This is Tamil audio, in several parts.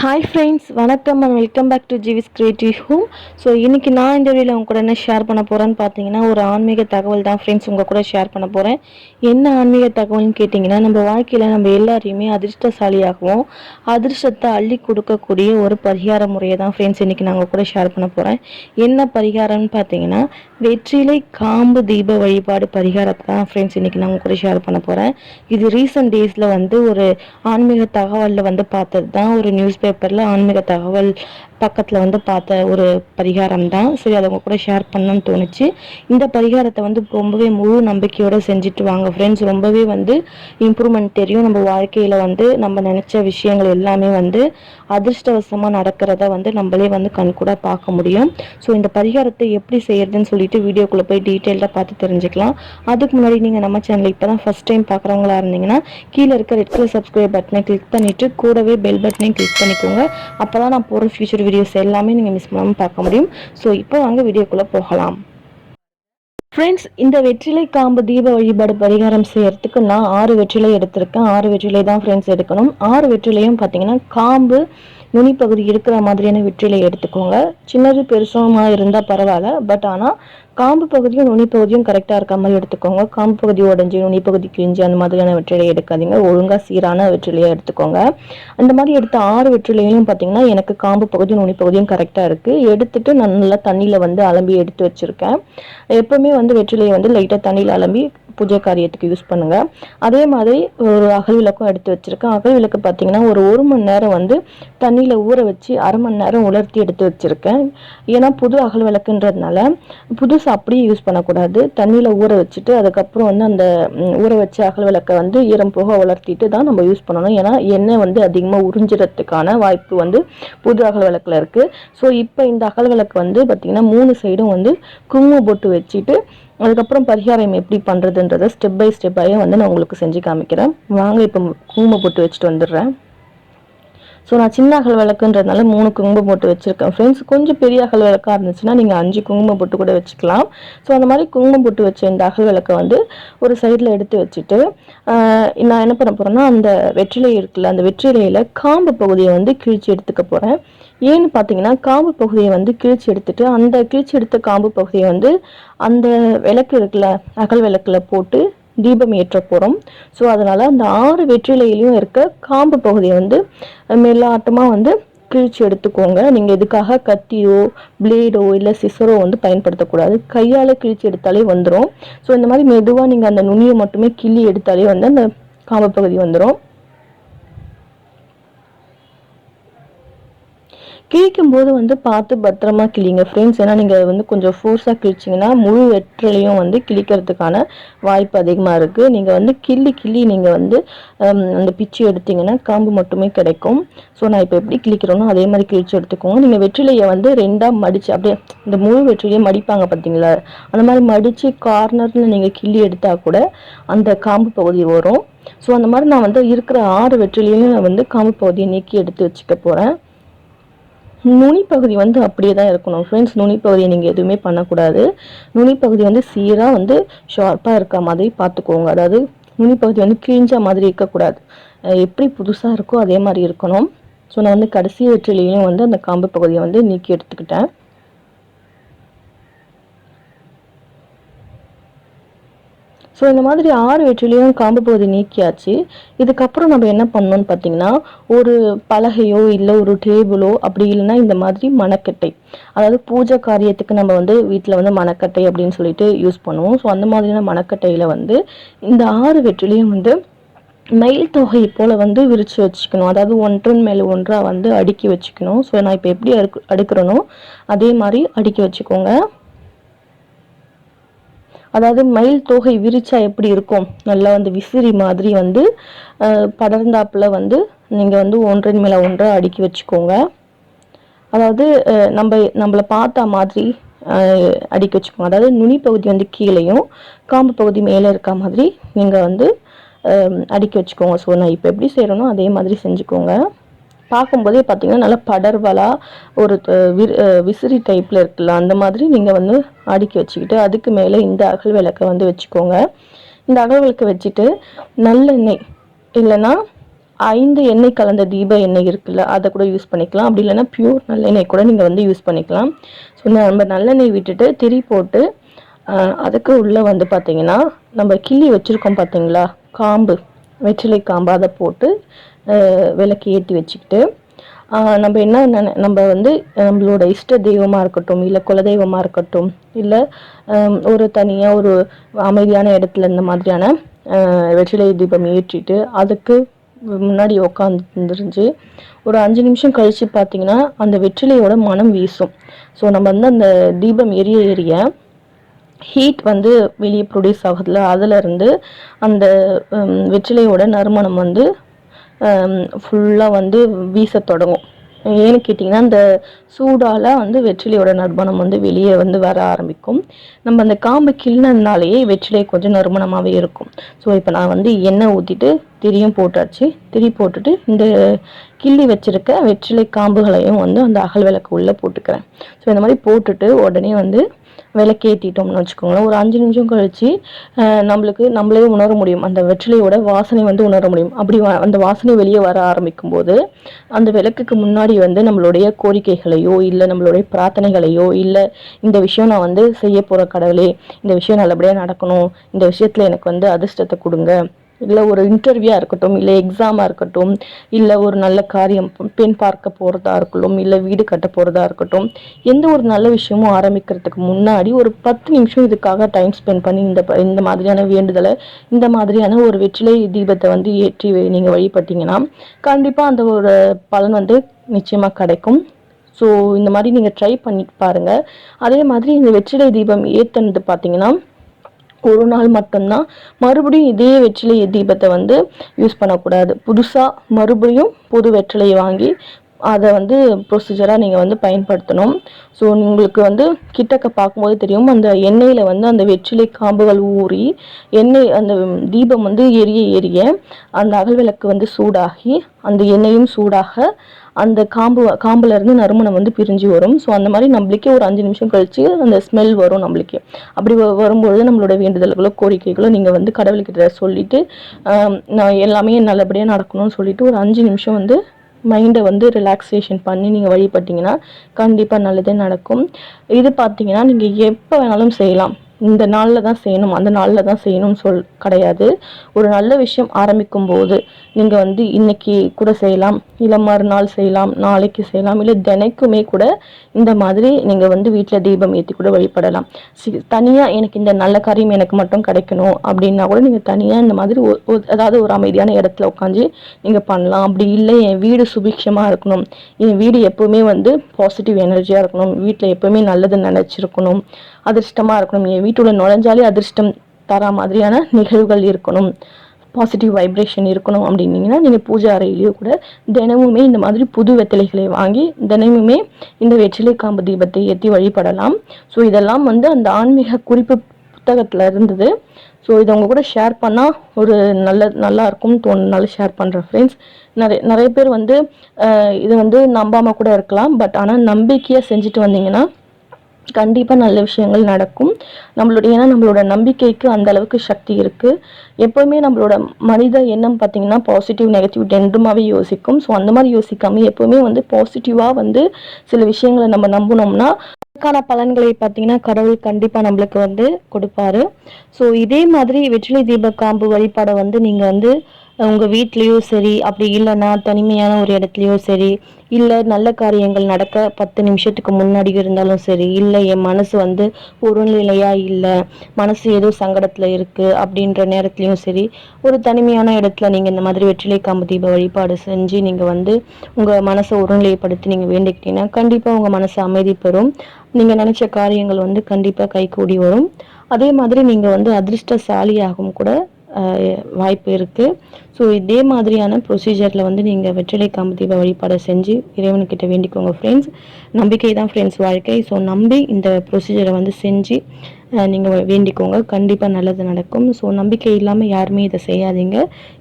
ஹாய் ஃப்ரெண்ட்ஸ், வணக்கம் அண்ட் வெல்கம் பேக் டு ஜிவிஸ் கிரியேட்டிவ் ஹோம். ஸோ இன்றைக்கி நான் இந்த வீடியோவில் உங்க கூட என்ன ஷேர் பண்ண போகிறேன்னு பார்த்தீங்கன்னா, ஒரு ஆன்மீக தகவல் தான் ஃப்ரெண்ட்ஸ் உங்கள் கூட ஷேர் பண்ண போகிறேன். என்ன ஆன்மீக தகவல்னு கேட்டிங்கன்னா, நம்ம வாழ்க்கையில் நம்ம எல்லாரையுமே அதிர்ஷ்டசாலியாகவும் அதிர்ஷ்டத்தை அள்ளி கொடுக்கக்கூடிய ஒரு பரிகார முறையை தான் ஃப்ரெண்ட்ஸ் இன்றைக்கி நான் உங்கள் கூட ஷேர் பண்ண போகிறேன். என்ன பரிகாரம்னு பார்த்தீங்கன்னா, வெற்றிலை காம்பு தீப வழிபாடு பரிகாரத்தை தான் ஃப்ரெண்ட்ஸ் இன்றைக்கி நான் உங்கள் கூட ஷேர் பண்ண போகிறேன். இது ரீசன்ட் டேஸில் ஒரு ஆன்மீக தகவலில் பார்த்தது தான். ஒரு நியூஸ் பேப்பரில் ஆன்மீக தகவல் பக்கத்தில் பார்த்த ஒரு பரிகாரம் தான். சரி, அதை உங்க கூட ஷேர் பண்ணணும்னு தோணுச்சு. இந்த பரிகாரத்தை ரொம்பவே முழு நம்பிக்கையோடு செஞ்சுட்டு வாங்க ஃப்ரெண்ட்ஸ். ரொம்பவே இம்ப்ரூவ்மெண்ட் தெரியும். நம்ம வாழ்க்கையில் நம்ம நினச்ச விஷயங்கள் எல்லாமே அதிர்ஷ்டவசமாக நடக்கிறத நம்மளே கண்கூட பார்க்க முடியும். ஸோ இந்த பரிகாரத்தை எப்படி செய்யறதுன்னு சொல்லிட்டு வீடியோக்குள்ளே போய் டீட்டெயிலாக பார்த்து தெரிஞ்சுக்கலாம். அதுக்கு முன்னாடி நீங்கள் நம்ம சேனலில் இப்போ தான் ஃபஸ்ட் டைம் பார்க்குறவங்களா இருந்தீங்கன்னா கீழே இருக்க ரெட் கலர் சப்ஸ்கிரைப் பட்டனை கிளிக் பண்ணிவிட்டு கூடவே பெல் பட்டனையும் கிளிக் பண்ணிக்கோங்க. அப்போ தான் நான் போகிற ஃபியூச்சர் வீடியோஸ் எல்லாமே நீங்கள் மிஸ் பண்ணாமல் பார்க்க முடியும். ஸோ இப்போ வாங்க வீடியோக்குள்ளே போகலாம். ஃப்ரெண்ட்ஸ், இந்த வெற்றிலை காம்பு தீப வழிபாடு பரிகாரம் செய்யறதுக்கு நான் 6 வெற்றிலை எடுத்திருக்கேன். 6 வெற்றிலை தான் ஃப்ரெண்ட்ஸ் எடுக்கணும். 6 வெற்றிலையும் பார்த்தீங்கன்னா காம்பு நுனிப்பகுதி இருக்கிற மாதிரியான வெற்றிலை எடுத்துக்கோங்க. சின்னது பெருசுமாக இருந்தால் பரவாயில்ல, பட் ஆனால் காம்பு பகுதியும் நுனிப்பகுதியும் கரெக்டாக இருக்க மாதிரி எடுத்துக்கோங்க. காம்பு பகுதி உடஞ்சி நுனிப்பகுதி கிழிஞ்சி அந்த மாதிரியான வெற்றிலையை எடுக்காதீங்க. ஒழுங்காக சீரான வெற்றிலையை எடுத்துக்கோங்க. அந்த மாதிரி எடுத்த 6 வெற்றிலையும் பார்த்தீங்கன்னா எனக்கு காம்பு பகுதியும் நுனிப்பகுதியும் கரெக்டாக இருக்குது. எடுத்துட்டு நான் நல்லா தண்ணியில் அலம்பி எடுத்து வச்சுருக்கேன். எப்போவுமே வெற்றிலையை லைட்டாக தண்ணியில் அலம்பி பூஜை காரியத்துக்கு யூஸ் பண்ணுங்க. அதே மாதிரி ஒரு அகல் விளக்கும் எடுத்து வச்சிருக்கேன். அகல் விளக்கு பார்த்தீங்கன்னா ஒரு மணி நேரம் தண்ணியில் ஊற வச்சு அரை மணி நேரம் உலர்த்தி எடுத்து வச்சிருக்கேன். ஏன்னா புது அகல் விளக்குன்றதுனால புதுசு அப்படியே யூஸ் பண்ணக்கூடாது. தண்ணியில் ஊற வச்சுட்டு அதுக்கப்புறம் அந்த ஊற வச்ச அகல் விளக்கை ஈரம் போக உலர்த்திட்டு தான் நம்ம யூஸ் பண்ணணும். ஏன்னா எண்ணெய் அதிகமாக உறிஞ்சிறதுக்கான வாய்ப்பு புது அகல் விளக்குல இருக்கு. ஸோ இப்போ இந்த அகல் விளக்கு பார்த்தீங்கன்னா 3 சைடும் குங்குமம் போட்டு வச்சுட்டு அதுக்கப்புறம் பரிகாரம் எப்படி பண்ணுறதுன்றதை ஸ்டெப் பை ஸ்டெப்பாகவே நான் உங்களுக்கு செஞ்சு காமிக்கிறேன். வாங்க இப்போ குங்குமம் போட்டு வச்சுட்டு வந்துடுறேன். ஸோ நான் சின்ன அகல் விளக்குன்றதுனால 3 குங்குமம் போட்டு வச்சுருக்கேன் ஃப்ரெண்ட்ஸ். கொஞ்சம் பெரிய அகல் விளக்காக இருந்துச்சுன்னா நீங்கள் 5 குங்குமம் போட்டு கூட வச்சுக்கலாம். ஸோ அந்த மாதிரி குங்குமம் போட்டு வச்ச இந்த அகல் விளக்கை ஒரு சைடில் எடுத்து வச்சுட்டு நான் என்ன பண்ண போகிறேன்னா, அந்த வெற்றிலை இருக்குல்ல, அந்த வெற்றிலையில் காம்பு பகுதியை கிழிச்சு எடுத்துக்க போகிறேன். ஏன்னு பார்த்தீங்கன்னா, காம்பு பகுதியை கிழிச்சு எடுத்துட்டு அந்த கிழிச்சு எடுத்த காம்பு பகுதியை அந்த விளக்கு இருக்குல்ல, அகல் விளக்கில் போட்டு தீபம் ஏற்ற போகிறோம். ஸோ அதனால் அந்த 6 வெற்றிலையிலையும் இருக்க காம்பு பகுதியை மெல்லாட்டமாக கிழிச்சு எடுத்துக்கோங்க. நீங்கள் இதுக்காக கத்தியோ பிளேடோ இல்லை சிசரோ பயன்படுத்தக்கூடாது. கையால் கிழிச்சு எடுத்தாலே வந்துடும். ஸோ இந்த மாதிரி மெதுவாக நீங்கள் அந்த நுனியை மட்டுமே கிள்ளி எடுத்தாலே அந்த காம்பு பகுதி வந்துடும். கிழிக்கும் போது பார்த்து பத்திரமா கிழிங்க ஃப்ரெண்ட்ஸ். ஏன்னா நீங்கள் கொஞ்சம் ஃபோர்ஸாக கிழிச்சிங்கன்னா முழு வெற்றிலையும் கிழிக்கிறதுக்கான வாய்ப்பு அதிகமாக இருக்குது. நீங்கள் கிள்ளி நீங்கள் அந்த பிச்சு எடுத்தீங்கன்னா காம்பு மட்டுமே கிடைக்கும். ஸோ நான் இப்போ எப்படி கிழிக்கிறோனோ அதே மாதிரி கிழிச்சு எடுத்துக்கோங்க. நீங்கள் வெற்றிலையை 2ஆக மடித்து அப்படியே இந்த முழு வெற்றிலையை மடிப்பாங்க பார்த்தீங்களா, அந்த மாதிரி மடித்து கார்னரில் நீங்கள் கிள்ளி எடுத்தால் கூட அந்த காம்பு பகுதி வரும். ஸோ அந்த மாதிரி நான் இருக்கிற 6 வெற்றிலையும் காம்பு பகுதியை நீக்கி எடுத்து வச்சுக்க போகிறேன். நுனிப்பகுதி அப்படியே தான் இருக்கணும் ஃப்ரெண்ட்ஸ். நுனிப்பகுதியை நீங்கள் எதுவுமே பண்ணக்கூடாது. நுனிப்பகுதி சீராக ஷார்ப்பாக இருக்க மாதிரி பார்த்துக்கோங்க. அதாவது நுனிப்பகுதி கிழிஞ்ச மாதிரி இருக்கக்கூடாது. எப்படி புதுசாக இருக்கோ அதே மாதிரி இருக்கணும். ஸோ நான் கடைசி வெற்றிலையும் அந்த காம்பு பகுதியை நீக்கி எடுத்துக்கிட்டேன். ஸோ இந்த மாதிரி 6 வெற்றிலையும் காம்பு பகுதி நீக்கியாச்சு. இதுக்கப்புறம் நம்ம என்ன பண்ணணும்னு பார்த்தீங்கன்னா, ஒரு பலகையோ இல்லை ஒரு டேபிளோ அப்படி இல்லைன்னா இந்த மாதிரி மணக்கட்டை, அதாவது பூஜை காரியத்துக்கு நம்ம வீட்டில் மணக்கட்டை அப்படின்னு சொல்லிட்டு யூஸ் பண்ணுவோம். ஸோ அந்த மாதிரியான மணக்கட்டையில் இந்த 6 வெற்றிலையும் மயில் தொகை போல் விரித்து வச்சுக்கணும். அதாவது ஒன்றன் மேலே ஒன்றாக அடுக்கி வச்சுக்கணும். ஸோ நான் இப்போ எப்படி அடுக்கிறேனோ அதே மாதிரி அடுக்கி வச்சுக்கோங்க. அதாவது மயில் தோகை விரிச்சா எப்படி இருக்கும், நல்லா விசிறி மாதிரி படர்ந்தாப்புல நீங்கள் ஒன்றன் மேலே ஒன்றாக அடுக்கி வச்சுக்கோங்க. அதாவது நம்மளை பார்த்தா மாதிரி அடுக்கி வச்சுக்கோங்க. அதாவது நுனி பகுதி கீழேயும் காம்பு பகுதி மேலே இருக்க மாதிரி நீங்கள் அடுக்கி வச்சுக்கோங்க. ஸோ நான் இப்போ எப்படி செய்கிறேனோ அதே மாதிரி செஞ்சுக்கோங்க. பார்க்கும்போதே பார்த்தீங்கன்னா நல்லா படர்வலாக ஒரு விசிறி டைப்பில் இருக்குல்ல, அந்த மாதிரி நீங்கள் அடுக்கி வச்சுக்கிட்டு அதுக்கு மேலே இந்த அகல் விளக்கை வச்சுக்கோங்க. இந்த அகல் விளக்கை வச்சுட்டு நல்லெண்ணெய் இல்லைன்னா 5 எண்ணெய் கலந்த தீப எண்ணெய் இருக்குல்ல, அதை கூட யூஸ் பண்ணிக்கலாம். அப்படி இல்லைன்னா பியூர் நல்லெண்ணெய் கூட நீங்கள் வந்து யூஸ் பண்ணிக்கலாம். ஸோ நம்ம நல்லெண்ணெய் விட்டுட்டு திரி போட்டு அதுக்கு உள்ளே வந்து பார்த்திங்கன்னா நம்ம கிள்ளி வச்சுருக்கோம் பார்த்தீங்களா காம்பு, வெற்றிலை காம்பு, அதை போட்டு விளக்கு ஏற்றி வச்சுக்கிட்டு நம்ம என்ன நம்ம வந்து நம்மளோட இஷ்ட தெய்வமாக இருக்கட்டும், இல்லை குலதெய்வமாக இருக்கட்டும், இல்லை ஒரு தனியாக ஒரு அமைதியான இடத்துல இந்த மாதிரியான வெற்றிலை தீபம் ஏற்றிட்டு அதுக்கு முன்னாடி உட்காந்துருந்துச்சு ஒரு 5 நிமிஷம் கழித்து பார்த்தீங்கன்னா அந்த வெற்றிலையோட மனம் வீசும். ஸோ நம்ம வந்து அந்த தீபம் எரிய ஹீட் வந்து வெளியே ப்ரொடியூஸ் ஆகுதுல, அதிலிருந்து அந்த வெற்றிலையோட நறுமணம் வந்து ஃபுல்லாக வந்து வீச தொடங்கும். ஏன்னு கேட்டிங்கன்னா அந்த சூடால் வந்து வெற்றிலையோட நறுமணம் வந்து வெளியே வந்து வர ஆரம்பிக்கும். நம்ம அந்த காம்பு கிள்ளினாலேயே வெற்றிலை கொஞ்சம் நறுமணமாகவே இருக்கும். ஸோ இப்போ நான் வந்து எண்ணெய் ஊற்றிட்டு திரியும் போட்டாச்சு. திரி போட்டுட்டு இந்த கிள்ளி வச்சுருக்க வெற்றிலை காம்புகளையும் வந்து அந்த அகல் விளக்கு உள்ளே போட்டுக்கிறேன். ஸோ இந்த மாதிரி போட்டுட்டு உடனே வந்து விளக்கேற்றிட்டோம்னு வச்சுக்கோங்களேன். ஒரு 5 நிமிஷம் கழித்து நம்மளே உணர முடியும், அந்த வெற்றிலையோட வாசனை வந்து உணர முடியும். அப்படி அந்த வாசனை வெளியே வர ஆரம்பிக்கும் போது அந்த விளக்குக்கு முன்னாடி வந்து நம்மளுடைய கோரிக்கைகளையோ இல்லை நம்மளுடைய பிரார்த்தனைகளையோ இல்லை இந்த விஷயம் நான் வந்து செய்ய போகிற கடவுளே, இந்த விஷயம் நல்லபடியாக நடக்கணும், இந்த விஷயத்தில் எனக்கு வந்து அதிர்ஷ்டத்தை கொடுங்க, இல்லை ஒரு இன்டர்வியூவாக இருக்கட்டும், இல்லை எக்ஸாமாக இருக்கட்டும், இல்லை ஒரு நல்ல காரியம் பெண் பார்க்க போகிறதா இருக்கட்டும், இல்லை வீடு கட்ட போகிறதா இருக்கட்டும், எந்த ஒரு நல்ல விஷயமும் ஆரம்பிக்கிறதுக்கு முன்னாடி ஒரு 10 நிமிஷம் இதுக்காக டைம் ஸ்பெண்ட் பண்ணி இந்த மாதிரியான வேண்டுதலை, இந்த மாதிரியான ஒரு வெற்றிலை தீபத்தை வந்து ஏற்றி நீங்கள் வழிபட்டீங்கன்னா கண்டிப்பாக அந்த ஒரு பலன் வந்து நிச்சயமாக கிடைக்கும். ஸோ இந்த மாதிரி நீங்கள் ட்ரை பண்ணி பாருங்கள். அதே மாதிரி இந்த வெற்றிலை தீபம் ஏற்றுனது பார்த்தீங்கன்னா ஒரு நாள் மட்டும்தான். மறுபடியும் இதே வெற்றிலை தீபத்தை வந்து யூஸ் பண்ணக்கூடாது. புதுசாக மறுபடியும் புது வெற்றிலையை வாங்கி அதை வந்து ப்ரொசீஜராக நீங்கள் வந்து பயன்படுத்தணும். ஸோ உங்களுக்கு வந்து கிட்டக்க பார்க்கும்போது தெரியும், அந்த எண்ணெயில் வந்து அந்த வெற்றிலை காம்புகள் ஊறி எண்ணெய் அந்த தீபம் வந்து எரிய அந்த அகல் விளக்கு வந்து சூடாகி அந்த எண்ணெயும் சூடாக அந்த காம்புலேருந்து நறுமணம் வந்து பிரிஞ்சு வரும். ஸோ அந்த மாதிரி நம்மளுக்கே ஒரு 5 நிமிஷம் கழித்து அந்த ஸ்மெல் வரும் நம்மளுக்கே. அப்படி வரும்பொழுது நம்மளோட வேண்டுதல்களோ கோரிக்கைகளோ நீங்கள் வந்து கடவுள்கிட்ட சொல்லிவிட்டு நான் எல்லாமே நல்லபடியாக நடக்கணும்னு சொல்லிவிட்டு ஒரு 5 நிமிஷம் வந்து மைண்டை வந்து ரிலாக்ஸேஷன் பண்ணி நீங்கள் வழிபட்டிங்கன்னா கண்டிப்பாக நல்லதே நடக்கும். இது பார்த்தீங்கன்னா நீங்கள் எப்போ வேணாலும் செய்யலாம். இந்த நாளில் தான் செய்யணும், அந்த நாளில் தான் செய்யணும்னு கிடையாது. ஒரு நல்ல விஷயம் ஆரம்பிக்கும் போது நீங்கள் வந்து இன்னைக்கு கூட செய்யலாம், இல்லை மறுநாள் செய்யலாம், நாளைக்கு செய்யலாம், இல்லை தினைக்குமே கூட இந்த மாதிரி நீங்கள் வந்து வீட்டில் தீபம் ஏற்றி கூட வழிபடலாம். தனியாக எனக்கு இந்த நல்ல காரியம் எனக்கு மட்டும் கிடைக்கணும் அப்படின்னா கூட நீங்கள் தனியாக இந்த மாதிரி அதாவது ஒரு அமைதியான இடத்துல உட்காந்து நீங்கள் பண்ணலாம். அப்படி இல்லை என் வீடு சுபிக்ஷமாக இருக்கணும், என் வீடு எப்போவுமே வந்து பாசிட்டிவ் எனர்ஜியாக இருக்கணும், வீட்டில் எப்போவுமே நல்லது நினச்சிருக்கணும், அதிர்ஷ்டமாக இருக்கணும், என் வீட்டோட நுழைஞ்சாலே அதிர்ஷ்டம் தர மாதிரியான நிகழ்வுகள் இருக்கணும், பாசிட்டிவ் வைப்ரேஷன் இருக்கணும் அப்படின்னீங்கன்னா நீங்கள் பூஜை அறையிலேயோ கூட தினமுமே இந்த மாதிரி புது வெற்றிலைகளை வாங்கி தினமுமே இந்த வெற்றிலை காம்பு தீபத்தை ஏற்றி வழிபடலாம். ஸோ இதெல்லாம் வந்து அந்த ஆன்மீக குறிப்பு புத்தகத்தில் இருந்தது. ஸோ இதை உங்கள் கூட ஷேர் பண்ணால் ஒரு நல்லா இருக்கும்னு தோணுனால ஷேர் பண்ணுறேன் ஃப்ரெண்ட்ஸ். நிறைய பேர் வந்து இதை வந்து நம்பாமல் கூட இருக்கலாம். பட் ஆனால் நம்பிக்கையாக செஞ்சுட்டு வந்தீங்கன்னா கண்டிப்பாக நல்ல விஷயங்கள் நடக்கும். ஏன்னா நம்மளோட நம்பிக்கைக்கு அந்த அளவுக்கு சக்தி இருக்குது. எப்போவுமே நம்மளோட மனித எண்ணம் பார்த்திங்கன்னா பாசிட்டிவ் நெகட்டிவ் ரெண்டுமாவே யோசிக்கும். ஸோ அந்த மாதிரி யோசிக்காமல் எப்போவுமே வந்து பாசிட்டிவாக வந்து சில விஷயங்களை நம்ம நம்பினோம்னா அதுக்கான பலன்களை பார்த்தீங்கன்னா கடவுள் கண்டிப்பாக நம்மளுக்கு வந்து கொடுப்பாரு. ஸோ இதே மாதிரி வெற்றிலை தீப காம்பு வழிபாடை வந்து நீங்கள் வந்து உங்கள் வீட்லேயோ சரி, அப்படி இல்லைன்னா தனிமையான ஒரு இடத்துலையோ சரி, இல்லை நல்ல காரியங்கள் நடக்க 10 நிமிஷத்துக்கு முன்னாடி இருந்தாலும் சரி, இல்லை என் மனசு வந்து ஒரு நிலையாக இல்லை, மனசு ஏதோ சங்கடத்தில் இருக்குது அப்படின்ற நேரத்துலையும் சரி, ஒரு தனிமையான இடத்துல நீங்கள் இந்த மாதிரி வெற்றிலை காம்பு தீப வழிபாடு செஞ்சு நீங்கள் வந்து உங்கள் மனசை ஒருநிலைப்படுத்தி நீங்கள் வேண்டிக்கிட்டீங்கன்னா கண்டிப்பாக உங்கள் மனசு அமைதி பெறும். நீங்கள் நினச்ச காரியங்கள் வந்து கண்டிப்பாக கைகூடி வரும். அதே மாதிரி நீங்கள் வந்து அதிர்ஷ்டசாலியாகவும் கூட வாய்ப்பு இருக்குது. ஸோ இதே மாதிரியான ப்ரொசீஜரில் வந்து நீங்கள் வெற்றிலை காம்பு தீப வழிபாடை செஞ்சு இறைவன்கிட்ட வேண்டிக்கோங்க ஃப்ரெண்ட்ஸ். நம்பிக்கை தான் ஃப்ரெண்ட்ஸ் வாழ்க்கை. ஸோ நம்பி இந்த ப்ரொசீஜரை வந்து செஞ்சு நீங்கள் வேண்டிக்கோங்க, கண்டிப்பாக நல்லது நடக்கும். ஸோ நம்பிக்கை இல்லாமல் யாருமே இதை செய்யாதீங்க.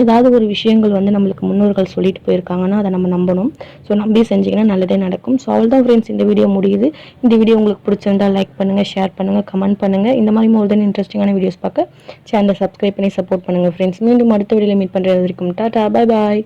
ஏதாவது ஒரு விஷயங்கள் வந்து நம்மளுக்கு முன்னோர்கள் சொல்லிட்டு போயிருக்காங்கன்னா அதை நம்ம நம்பணும். ஸோ நம்பி செஞ்சிங்கன்னா நல்லதே நடக்கும். ஸோ அவ்வளோதான் ஃப்ரெண்ட்ஸ், இந்த வீடியோ முடியுது. இந்த வீடியோ உங்களுக்கு பிடிச்சிருந்தால் லைக் பண்ணுங்கள், ஷேர் பண்ணுங்கள், கமெண்ட் பண்ணுங்கள். இந்த மாதிரி மோர் தென் இன்ட்ரெஸ்டிங்கான வீடியோஸ் பார்க்க சேனலை சப்ஸ்கிரைப் பண்ணி சப்போர்ட் பண்ணுங்கள் ஃப்ரெண்ட்ஸ். மீண்டும் அடுத்த வீடியோவில் மீட் பண்ணுறது வரைக்கும் டாடா, பை பாய்.